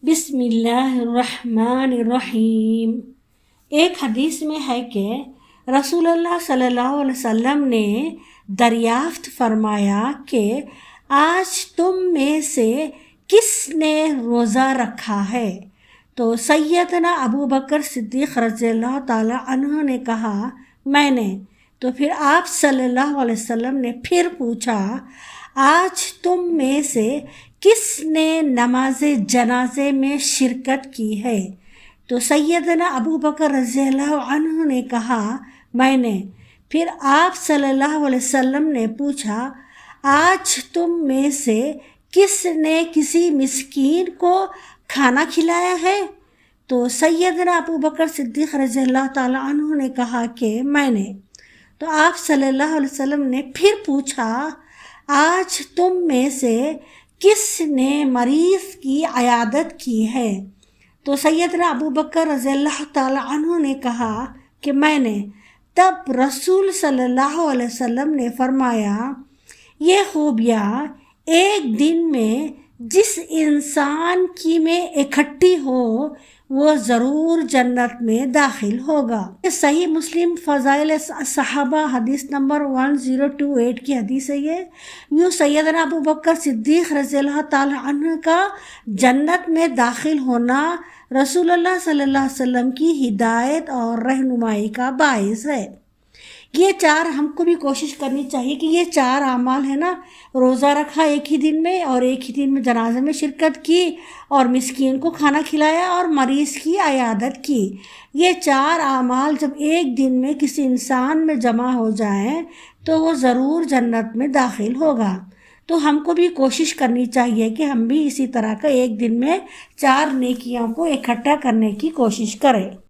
بسم اللہ الرحمن الرحیم۔ ایک حدیث میں ہے کہ رسول اللہ صلی اللہ علیہ وسلم نے دریافت فرمایا کہ آج تم میں سے کس نے روزہ رکھا ہے؟ تو سیدنا ابو بکر صدیق رضی اللہ تعالی عنہ نے کہا میں نے۔ تو پھر آپ صلی اللہ علیہ وسلم نے پھر پوچھا آج تم میں سے کس نے نماز جنازے میں شرکت کی ہے؟ تو سیدنا ابو بکر رضی اللہ عنہ نے کہا میں نے۔ پھر آپ صلی اللہ علیہ وسلم نے پوچھا آج تم میں سے کس نے کسی مسکین کو کھانا کھلایا ہے؟ تو سیدنا ابو بکر صدیق رضی اللہ تعالی عنہ نے کہا کہ میں نے۔ تو آپ صلی اللہ علیہ وسلم نے پھر پوچھا آج تم میں سے کس نے مریض کی عیادت کی ہے؟ تو سیدنا ابو بکر رضی اللہ تعالی عنہ نے کہا کہ میں نے۔ تب رسول صلی اللہ علیہ وسلم نے فرمایا یہ خوبیاں ایک دن میں جس انسان کی میں اکٹھی ہو وہ ضرور جنت میں داخل ہوگا۔ صحیح مسلم فضائل صحابہ حدیث نمبر 1028 کی حدیث ہے یہ۔ یوں سیدنا ابو بکر صدیق رضی اللہ تعالی عنہ کا جنت میں داخل ہونا رسول اللہ صلی اللہ علیہ وسلم کی ہدایت اور رہنمائی کا باعث ہے۔ یہ چار ہم کو بھی کوشش کرنی چاہیے کہ یہ چار اعمال ہے نا، روزہ رکھا ایک ہی دن میں اور ایک ہی دن میں جنازے میں شرکت کی اور مسکین کو کھانا کھلایا اور مریض کی عیادت کی۔ یہ چار اعمال جب ایک دن میں کسی انسان میں جمع ہو جائیں تو وہ ضرور جنت میں داخل ہوگا۔ تو ہم کو بھی کوشش کرنی چاہیے کہ ہم بھی اسی طرح کا ایک دن میں چار نیکیوں کو اکٹھا کرنے کی کوشش کریں۔